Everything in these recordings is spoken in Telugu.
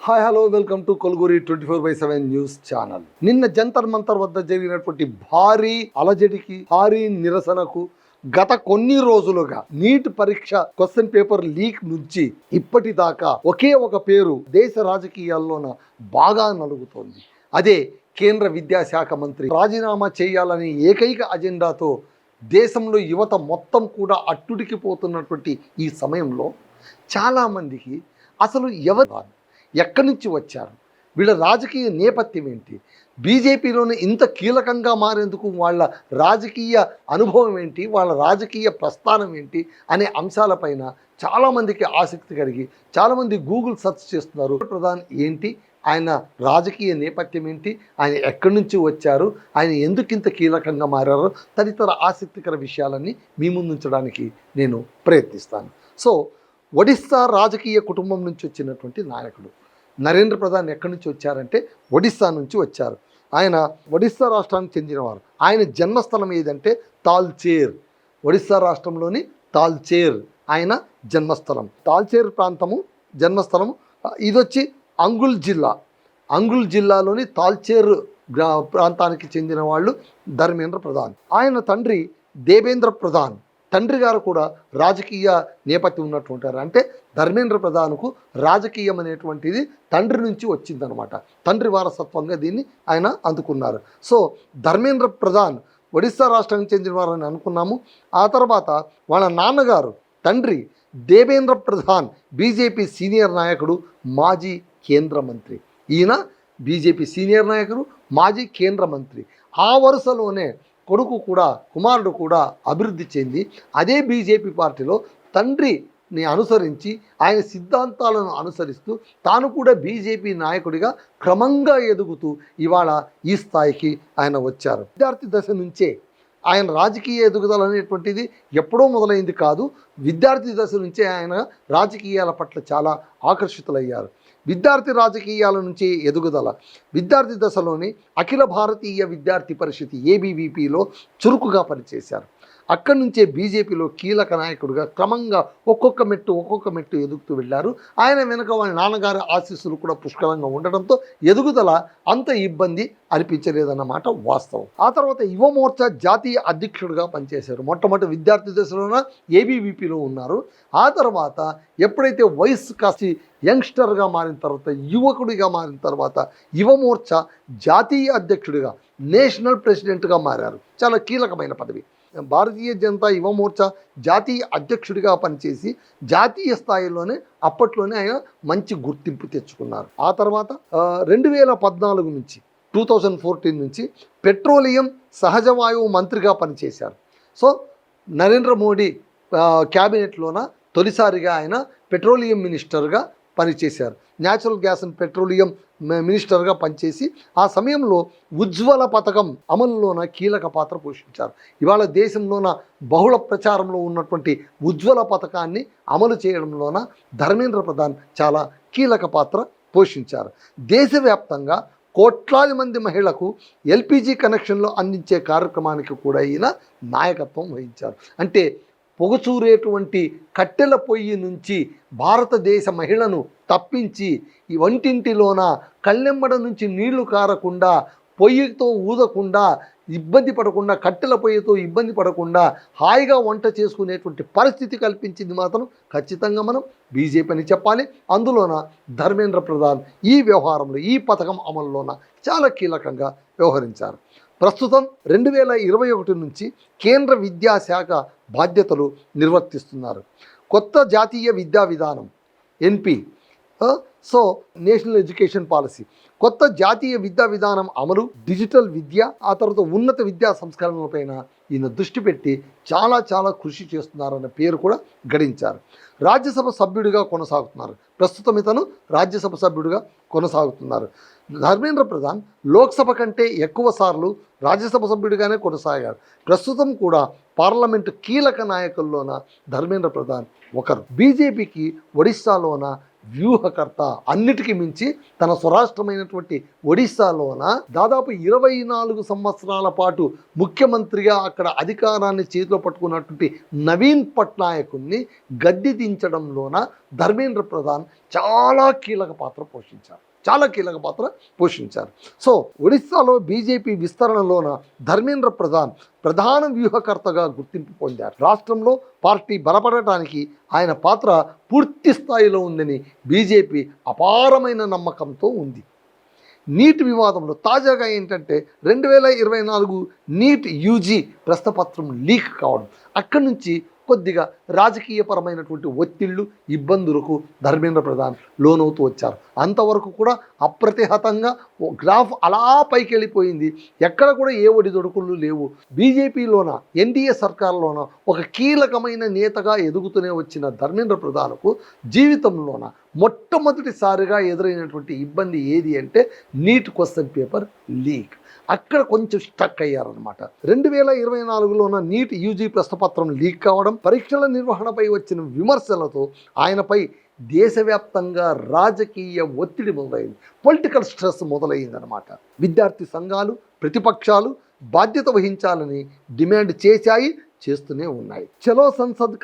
Hi hello welcome to Kolguri 24/7 news channel. నిన్న జంతర్ మంతర్ వద్ద జరిగినటువంటి భారీ అలజడికి, భారీ నిరసనకు గత కొన్ని రోజులుగా నీట్ పరీక్ష క్వశ్చన్ పేపర్ లీక్ నుంచి ఇప్పటిదాకా ఒకే ఒక పేరు దేశ రాజకీయాల్లోన బాగా నలుగుతోంది. అదే కేంద్ర విద్యాశాఖ మంత్రి రాజీనామా చేయాలనే ఏకైక అజెండాతో దేశంలో యువత మొత్తం కూడా అట్టుడికిపోతున్నటువంటి ఈ సమయంలో చాలామందికి అసలు ఎక్కడి నుంచి వచ్చారు, వీళ్ళ రాజకీయ నేపథ్యం ఏంటి, బీజేపీలోనే ఇంత కీలకంగా మారేందుకు వాళ్ళ రాజకీయ అనుభవం ఏంటి, వాళ్ళ రాజకీయ ప్రస్థానం ఏంటి అనే అంశాలపైన చాలామందికి ఆసక్తి కలిగి చాలామంది గూగుల్ సెర్చ్ చేస్తున్నారు. ప్రధాని ఏంటి, ఆయన రాజకీయ నేపథ్యం ఏంటి, ఆయన ఎక్కడి నుంచి వచ్చారు, ఆయన ఎందుకు ఇంత కీలకంగా మారారో తదితర ఆసక్తికర విషయాలన్నీ మీ ముందుంచడానికి నేను ప్రయత్నిస్తాను. సో ఒడిస్సా రాజకీయ కుటుంబం నుంచి వచ్చినటువంటి నాయకుడు నరేంద్ర ప్రధాన్ ఎక్కడి నుంచి వచ్చారంటే ఒడిస్సా నుంచి వచ్చారు. ఆయన ఒడిస్సా రాష్ట్రానికి చెందినవారు. ఆయన జన్మస్థలం ఏదంటే తాల్చేర్, ఒడిస్సా రాష్ట్రంలోని తాల్చేర్ ఆయన జన్మస్థలం. తాల్చేర్ ప్రాంతము జన్మస్థలము. ఇది వచ్చి అంగుల్ జిల్లాలోని తాల్చేర్ ప్రాంతానికి చెందిన వాళ్ళు ధర్మేంద్ర ప్రధాన్. ఆయన తండ్రి దేవేంద్ర ప్రధాన్, తండ్రి గారు కూడా రాజకీయ నేపథ్యం ఉన్నటువంటారు. అంటే ధర్మేంద్ర ప్రధాన్కు రాజకీయం అనేటువంటిది తండ్రి నుంచి వచ్చిందనమాట. తండ్రి వారసత్వంగా దీన్ని ఆయన అందుకున్నారు. సో ధర్మేంద్ర ప్రధాన్ ఒడిస్సా రాష్ట్రానికి చెందినవారని అనుకున్నాము. ఆ తర్వాత వాళ్ళ నాన్నగారు తండ్రి దేవేంద్ర ప్రధాన్ బీజేపీ సీనియర్ నాయకుడు, మాజీ కేంద్ర మంత్రి. ఈయన బీజేపీ సీనియర్ నాయకుడు, మాజీ కేంద్ర మంత్రి. ఆ వరుసలోనే కుమారుడు కూడా అభివృద్ధి చెంది అదే బీజేపీ పార్టీలో తండ్రిని అనుసరించి ఆయన సిద్ధాంతాలను అనుసరిస్తూ తాను కూడా బీజేపీ నాయకుడిగా క్రమంగా ఎదుగుతూ ఇవాళ ఈ స్థాయికి ఆయన వచ్చారు. విద్యార్థి దశ నుంచే ఆయన రాజకీయ ఎదుగుదల అనేటువంటిది ఎప్పుడో మొదలైంది కాదు. విద్యార్థి దశ నుంచే ఆయన రాజకీయాల పట్ల చాలా ఆకర్షితులయ్యారు. విద్యార్థి రాజకీయాల నుంచి ఎదుగుదల, విద్యార్థి దశలోని అఖిల భారతీయ విద్యార్థి పరిషత్ ఏబీవీపీలో చురుకుగా పనిచేశారు. అక్కడి నుంచే బీజేపీలో కీలక నాయకుడిగా క్రమంగా ఒక్కొక్క మెట్టు ఎదుగుతూ వెళ్ళారు. ఆయన వెనుక వాళ్ళ నాన్నగారి ఆశీస్సులు కూడా పుష్కలంగా ఉండడంతో ఎదుగుదల అంత ఇబ్బంది అనిపించలేదన్నమాట వాస్తవం. ఆ తర్వాత యువ మోర్చా జాతీయ అధ్యక్షుడిగా పనిచేశారు. మొట్టమొదటి విద్యార్థి దశలోన ఏబీవీపీలో ఉన్నారు. ఆ తర్వాత ఎప్పుడైతే వయసు కాస్త యంగ్స్టర్గా మారిన తర్వాత, యువకుడిగా మారిన తర్వాత యువ మోర్చా జాతీయ అధ్యక్షుడిగా, నేషనల్ ప్రెసిడెంట్గా మారారు. చాలా కీలకమైన పదవి. భారతీయ జనతా యువ మోర్చా జాతీయ అధ్యక్షుడిగా పనిచేసి జాతీయ స్థాయిలోనే అప్పట్లోనే ఆయన మంచి గుర్తింపు తెచ్చుకున్నారు. ఆ తర్వాత 2014 నుంచి 2014 నుంచి పెట్రోలియం సహజ వాయువు మంత్రిగా పనిచేశారు. సో నరేంద్ర మోడీ క్యాబినెట్లోన తొలిసారిగా ఆయన పెట్రోలియం మినిస్టర్గా పనిచేశారు. న్యాచురల్ గ్యాస్ అండ్ పెట్రోలియం మినిస్టర్గా పనిచేసి ఆ సమయంలో ఉజ్వల పథకం అమలులోన కీలక పాత్ర పోషించారు. ఇవాళ దేశంలోన బహుళ ప్రచారంలో ఉన్నటువంటి ఉజ్వల పథకాన్ని అమలు చేయడంలోన ధర్మేంద్ర ప్రధాన్ చాలా కీలక పాత్ర పోషించారు. దేశవ్యాప్తంగా కోట్లాది మంది మహిళలకు ఎల్పిజి కనెక్షన్లు అందించే కార్యక్రమానికి కూడా ఈయన నాయకత్వం వహించారు. అంటే పొగచూరేటువంటి కట్టెల పొయ్యి నుంచి భారతదేశ మహిళను తప్పించి ఈ వంటింటిలోన కళ్ళెమ్మడ నుంచి నీళ్లు కారకుండా, పొయ్యితో ఊదకుండా, ఇబ్బంది పడకుండా, కట్టెల పొయ్యితో ఇబ్బంది పడకుండా హాయిగా వంట చేసుకునేటువంటి పరిస్థితి కల్పించింది మాత్రం ఖచ్చితంగా మనం బీజేపీ అని చెప్పాలి. అందులోన ధర్మేంద్ర ప్రధాన్ ఈ వ్యవహారంలో, ఈ పథకం అమలులోన చాలా కీలకంగా వ్యవహరించారు. ప్రస్తుతం 2021 నుంచి కేంద్ర విద్యాశాఖ బాధ్యతలు నిర్వర్తిస్తున్నారు. కొత్త జాతీయ విద్యా విధానం ఎన్పి, సో నేషనల్ ఎడ్యుకేషన్ పాలసీ, కొత్త జాతీయ విద్యా విధానం అమలు, డిజిటల్ విద్య, ఆ తర్వాత ఉన్నత విద్యా సంస్కరణలపైన ఈయన దృష్టి పెట్టి చాలా కృషి చేస్తున్నారన్న పేరు కూడా గడించారు. రాజ్యసభ సభ్యుడిగా కొనసాగుతున్నారు. ప్రస్తుతం ఇతను రాజ్యసభ సభ్యుడిగా కొనసాగుతున్నారు. ధర్మేంద్ర ప్రధాన్ లోక్సభ కంటే ఎక్కువ సార్లు రాజ్యసభ సభ్యుడిగానే కొనసాగారు. ప్రస్తుతం కూడా పార్లమెంటు కీలక నాయకుల్లోన ధర్మేంద్ర ప్రధాన్ ఒకరు. బీజేపీకి ఒడిస్సాలోన వ్యూహకర్త. అన్నిటికీ మించి తన స్వరాష్ట్రమైనటువంటి ఒడిశాలోన దాదాపు 24 సంవత్సరాల పాటు ముఖ్యమంత్రిగా అక్కడ అధికారాన్ని చేతిలో పట్టుకున్నటువంటి నవీన్ పట్నాయకుని గద్దె దించడంలోన ధర్మేంద్ర ప్రధాన్ చాలా కీలక పాత్ర పోషించారు. సో ఒడిశాలో బీజేపీ విస్తరణలోన ధర్మేంద్ర ప్రధాన్ ప్రధాన వ్యూహకర్తగా గుర్తింపు పొందారు. రాష్ట్రంలో పార్టీ బలపడటానికి ఆయన పాత్ర పూర్తి స్థాయిలో ఉందని బీజేపీ అపారమైన నమ్మకంతో ఉంది. నీట్ వివాదంలో తాజాగా ఏంటంటే 2024 నీట్ యూజీ ప్రశ్నపత్రం లీక్ కావడం, అక్కడి నుంచి కొద్దిగా రాజకీయపరమైనటువంటి ఒత్తిళ్లు, ఇబ్బందులకు ధర్మేంద్ర ప్రధాన్ లోనవుతూ వచ్చారు. అంతవరకు కూడా అప్రతిహతంగా గ్రాఫ్ అలా పైకి వెళ్ళిపోయింది. ఎక్కడ కూడా ఏ ఒడిదొడుకులు లేవు. బీజేపీలోన ఎన్డీఏ సర్కార్లోన ఒక కీలకమైన నేతగా ఎదుగుతూనే వచ్చిన ధర్మేంద్ర ప్రధాన్కు జీవితంలోన మొట్టమొదటిసారిగా ఎదురైనటువంటి ఇబ్బంది ఏది అంటే నీట్ క్వశ్చన్ పేపర్ లీక్. అక్కడ కొంచెం స్టక్ అయ్యారనమాట. 2024లోన నీట్ యూజీ ప్రశ్నపత్రం లీక్ కావడం, పరీక్షల నిర్వహణపై వచ్చిన విమర్శలతో ఆయనపై దేశవ్యాప్తంగా రాజకీయ ఒత్తిడి మొదలైంది. పొలిటికల్ స్ట్రెస్ మొదలైందనమాట. విద్యార్థి సంఘాలు, ప్రతిపక్షాలు బాధ్యత వహించాలని డిమాండ్ చేస్తూనే ఉన్నాయి. చలో సంసద్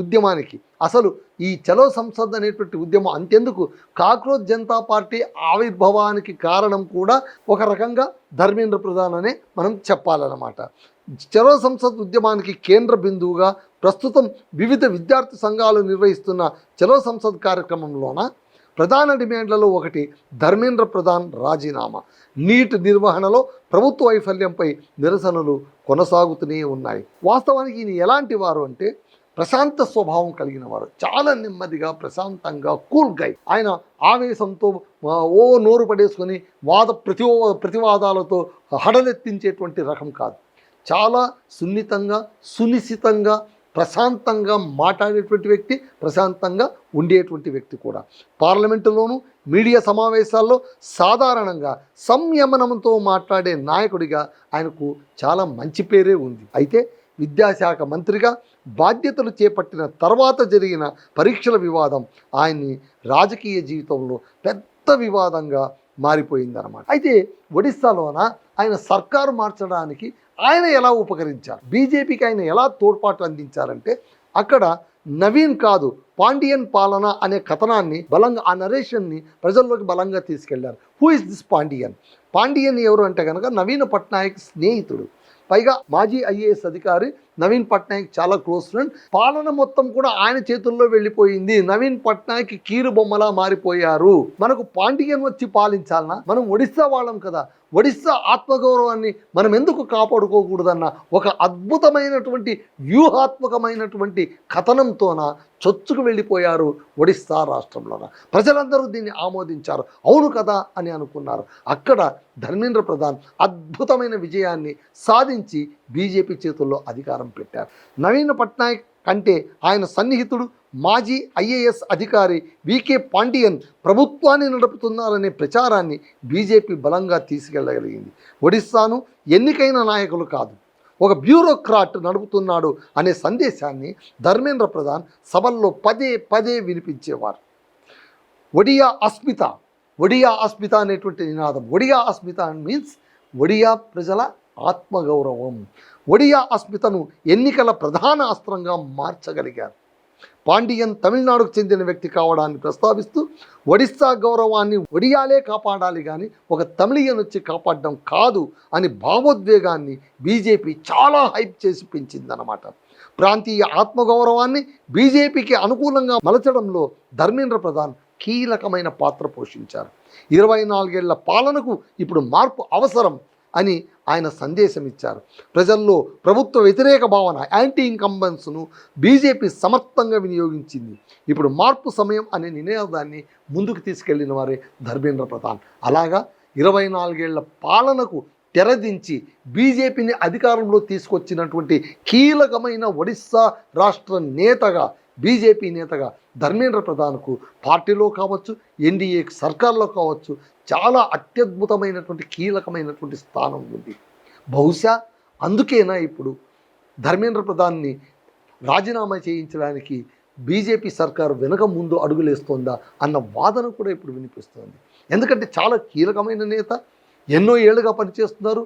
ఉద్యమానికి అసలు ఈ చలో సంసద్ అనేటువంటి ఉద్యమం అంతెందుకు, కాక్రోచ్ జనతా పార్టీ ఆవిర్భావానికి కారణం కూడా ఒక రకంగా ధర్మేంద్ర ప్రధాన్ అనే మనం చెప్పాలన్నమాట. చలో సంసద్ ఉద్యమానికి కేంద్ర బిందువుగా ప్రస్తుతం వివిధ విద్యార్థి సంఘాలు నిర్వహిస్తున్న చలో సంసద్ కార్యక్రమంలోన ప్రధాన డిమాండ్లలో ఒకటి ధర్మేంద్ర ప్రధాన్ రాజీనామా. నీట్ నిర్వహణలో ప్రభుత్వ వైఫల్యంపై నిరసనలు కొనసాగుతూనే ఉన్నాయి. వాస్తవానికి ఈయన ఎలాంటి వారు అంటే ప్రశాంత స్వభావం కలిగిన వారు, చాలా నెమ్మదిగా ప్రశాంతంగా కూల్ గై. ఆయన ఆవేశంతో నోరు పడేసుకొని ప్రతివాదాలతో హడలెత్తించేటువంటి రకం కాదు. చాలా సున్నితంగా, సునిశితంగా, ప్రశాంతంగా మాట్లాడేటువంటి వ్యక్తి, ప్రశాంతంగా ఉండేటువంటి వ్యక్తి కూడా. పార్లమెంటులోనూ మీడియా సమావేశాల్లో సాధారణంగా సంయమనంతో మాట్లాడే నాయకుడిగా ఆయనకు చాలా మంచి పేరే ఉంది. అయితే విద్యాశాఖ మంత్రిగా బాధ్యతలు చేపట్టిన తర్వాత జరిగిన పరీక్షల వివాదం ఆయన్ని రాజకీయ జీవితంలో పెద్ద వివాదంగా మారిపోయిందన్నమాట. అయితే ఒడిశాలోన ఆయన సర్కారు మార్చడానికి ఆయన ఎలా ఉపకరించారు, బీజేపీకి ఆయన ఎలా తోడ్పాటు అందించారంటే అక్కడ నవీన్ కాదు పాండియన్ పాలన అనే కథనాన్ని బలంగా, ఆ నరేషన్ని ప్రజల్లోకి బలంగా తీసుకెళ్లారు. హూ ఇస్ దిస్ పాండియన్ ఎవరు అంటే కనుక నవీన్ పట్నాయక్ స్నేహితుడు, పైగా మాజీ ఐఏఎస్ అధికారి. నవీన్ పట్నాయక్ చాలా క్లోజ్ ఫ్రెండ్. పాలన మొత్తం కూడా ఆయన చేతుల్లో వెళ్ళిపోయింది. నవీన్ పట్నాయక్ కీరు బొమ్మలా మారిపోయారు. మనకు పాండియన్ వచ్చి పాలించాలన్నా? మనం ఒడిస్సా వాళ్ళం కదా, ఒడిస్సా ఆత్మగౌరవాన్ని మనం ఎందుకు కాపాడుకోకూడదన్న ఒక అద్భుతమైనటువంటి వ్యూహాత్మకమైనటువంటి కథనంతోన చొచ్చుకు వెళ్ళిపోయారు ఒడిస్సా రాష్ట్రంలోన. ప్రజలందరూ దీన్ని ఆమోదించారు, అవును కదా అని అనుకున్నారు. అక్కడ ధర్మేంద్ర ప్రధాన్ అద్భుతమైన విజయాన్ని సాధించి బీజేపీ చేతుల్లో అధికారం పెట్టారు. నవీన్ పట్నాయక్ కంటే ఆయన సన్నిహితుడు మాజీ ఐఏఎస్ అధికారి వికే పాండియన్ ప్రభుత్వాన్ని నడుపుతున్నారనే ప్రచారాన్ని బీజేపీ బలంగా తీసుకెళ్లగలిగింది. ఒడిస్సాను ఎన్నికైన నాయకులు కాదు, ఒక బ్యూరోక్రాట్ నడుపుతున్నాడు అనే సందేశాన్ని ధర్మేంద్ర ప్రధాన్ సభల్లో పదే వినిపించేవారు. ఒడియా అస్మిత అనేటువంటి నినాదం. ఒడియా అస్మిత మీన్స్ ఒడియా ప్రజల ఆత్మగౌరవం. ఒడియా అస్మితను ఎన్నికల ప్రధాన అస్త్రంగా మార్చగలిగారు. పాండియన్ తమిళనాడుకు చెందిన వ్యక్తి కావడాన్ని ప్రస్తావిస్తూ ఒడిస్సా గౌరవాన్ని ఒడియాలే కాపాడాలి కానీ ఒక తమిళియన్ వచ్చి కాపాడడం కాదు అని భావోద్వేగాన్ని బీజేపీ చాలా హైప్ చేసి పెంచిందన్నమాట. ప్రాంతీయ ఆత్మగౌరవాన్ని బీజేపీకి అనుకూలంగా మలచడంలో ధర్మేంద్ర ప్రధాన్ కీలకమైన పాత్ర పోషించారు. 24 ఏళ్ల పాలనకు ఇప్పుడు మార్పు అవసరం అని ఆయన సందేశం ఇచ్చారు. ప్రజల్లో ప్రభుత్వ వ్యతిరేక భావన, యాంటీ ఇన్కంబెన్స్ను బీజేపీ సమర్థంగా వినియోగించింది. ఇప్పుడు మార్పు సమయం అనే నినాదాన్ని ముందుకు తీసుకెళ్లిన వారే ధర్మేంద్ర ప్రధాన్. అలాగా 24 ఏళ్ల పాలనకు తెరదించి బీజేపీని అధికారంలో తీసుకొచ్చినటువంటి కీలకమైన ఒడిస్సా రాష్ట్ర నేతగా, బీజేపీ నేతగా ధర్మేంద్ర ప్రధాన్కు పార్టీలో కావచ్చు, ఎన్డీఏ సర్కార్లో కావచ్చు చాలా అత్యద్భుతమైనటువంటి కీలకమైనటువంటి స్థానం ఉంది. బహుశా అందుకేనా ఇప్పుడు ధర్మేంద్ర ప్రధాన్ని రాజీనామా చేయించడానికి బీజేపీ సర్కారు వెనక ముందు అడుగులేస్తోందా అన్న వాదన కూడా ఇప్పుడు వినిపిస్తోంది. ఎందుకంటే చాలా కీలకమైన నేత, ఎన్నో ఏళ్ళుగా పనిచేస్తున్నారు,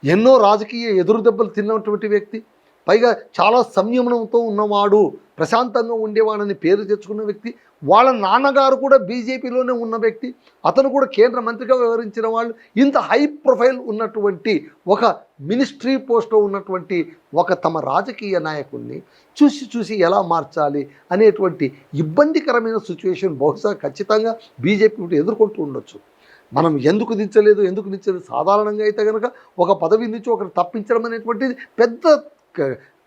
ఎన్నో రాజకీయ ఎదురు దెబ్బలు తిన్నటువంటి వ్యక్తి, పైగా చాలా సంయమనంతో ఉన్నవాడు, ప్రశాంతంగా ఉండేవాడని పేరు తెచ్చుకున్న వ్యక్తి, వాళ్ళ నాన్నగారు కూడా బీజేపీలోనే ఉన్న వ్యక్తి, అతను కూడా కేంద్ర మంత్రిగా వ్యవహరించిన వాళ్ళు. ఇంత హై ప్రొఫైల్ ఉన్నటువంటి ఒక మినిస్ట్రీ పోస్ట్లో ఉన్నటువంటి ఒక తమ రాజకీయ నాయకుడిని చూసి ఎలా మార్చాలి అనేటువంటి ఇబ్బందికరమైన సిచ్యువేషన్ బహుశా ఖచ్చితంగా బీజేపీ ఎదుర్కొంటూ ఉండొచ్చు. మనం ఎందుకు దించలేదు సాధారణంగా అయితే కనుక ఒక పదవి నుంచి ఒకరు తప్పించడం అనేటువంటిది పెద్ద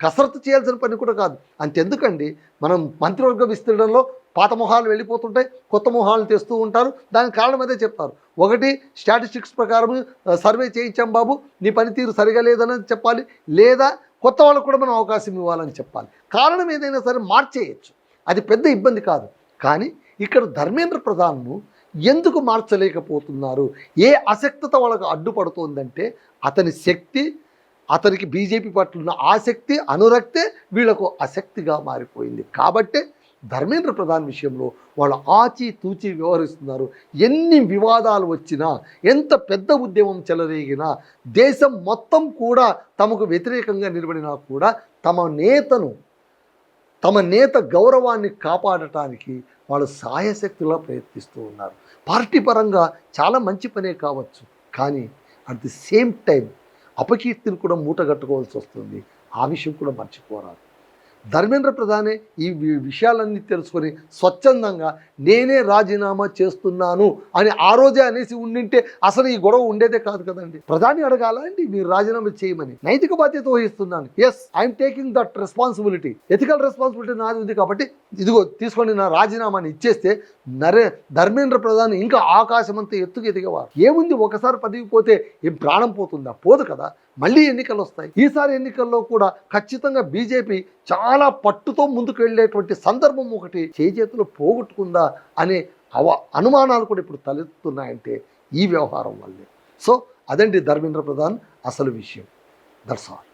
కసరత్తు చేయాల్సిన పని కూడా కాదు. అంతెందుకండి, మనం మంత్రివర్గ విస్తీర్ణంలో పాత మొహాలు వెళ్ళిపోతుంటాయి, కొత్త మొహాలు తెస్తూ ఉంటారు. దానికి కారణం అదే చెప్తారు. ఒకటి, స్టాటిస్టిక్స్ ప్రకారం సర్వే చేయించాం బాబు, నీ పనితీరు సరిగా లేదని చెప్పాలి, లేదా కొత్త వాళ్ళకు కూడా మనం అవకాశం ఇవ్వాలని చెప్పాలి. కారణం ఏదైనా సరే మార్చేయచ్చు, అది పెద్ద ఇబ్బంది కాదు. కానీ ఇక్కడ ధర్మేంద్ర ప్రధాన్ను ఎందుకు మార్చలేకపోతున్నారు? ఏ అశక్తత వాళ్ళకు అడ్డుపడుతోందంటే అతని శక్తి, అతనికి బీజేపీ పట్ల ఉన్న ఆసక్తి, అనురక్తే వీళ్లకు అశక్తిగా మారిపోయింది. కాబట్టే ధర్మేంద్ర ప్రధాన్ విషయంలో వాళ్ళు ఆచితూచి వ్యవహరిస్తున్నారు. ఎన్ని వివాదాలు వచ్చినా, ఎంత పెద్ద ఉద్యమం చెలరేగినా, దేశం మొత్తం కూడా తమకు వ్యతిరేకంగా నిలబడినా కూడా తమ నేత గౌరవాన్ని కాపాడటానికి వాళ్ళు సాయశక్తిలో ప్రయత్నిస్తూ ఉన్నారు. పార్టీ పరంగా చాలా మంచి పనే కావచ్చు, కానీ అట్ ది సేమ్ టైం అపకీర్తిని కూడా మూటగట్టుకోవాల్సి వస్తుంది. ఆ విషయం కూడా మర్చిపోరాదు. ధర్మేంద్ర ప్రధానే ఈ విషయాలన్నీ తెలుసుకొని స్వచ్ఛందంగా నేనే రాజీనామా చేస్తున్నాను అని ఆ రోజే అనేసి ఉండింటే అసలు ఈ గొడవ ఉండేదే కాదు కదండి. ప్రధాని అడగాల అండి మీరు రాజీనామా చేయమని, నైతిక బాధ్యత వహిస్తున్నాను, yes I'm taking that responsibility, ethical responsibility నాది ఉంది కాబట్టి ఇదిగో తీసుకొని నా రాజీనామాని ఇచ్చేస్తే ధర్మేంద్ర ప్రధాన్ ఇంకా ఆకాశం అంతా ఎత్తుకు ఎదిగేవారు. ఏముంది, ఒకసారి పదవి పోతే ఏం ప్రాణం పోతుందా? పోదు కదా. మళ్ళీ ఎన్నికలు వస్తాయి. ఈసారి ఎన్నికల్లో కూడా ఖచ్చితంగా బీజేపీ చాలా పట్టుతో ముందుకు వెళ్ళేటువంటి సందర్భం ఒకటి చేతులు పోగొట్టుకుందా అనే అనుమానాలు కూడా ఇప్పుడు తలెత్తుతున్నాయంటే ఈ వ్యవహారం వల్లే. సో అదండి ధర్మేంద్ర ప్రధాన్ అసలు విషయం. That's all.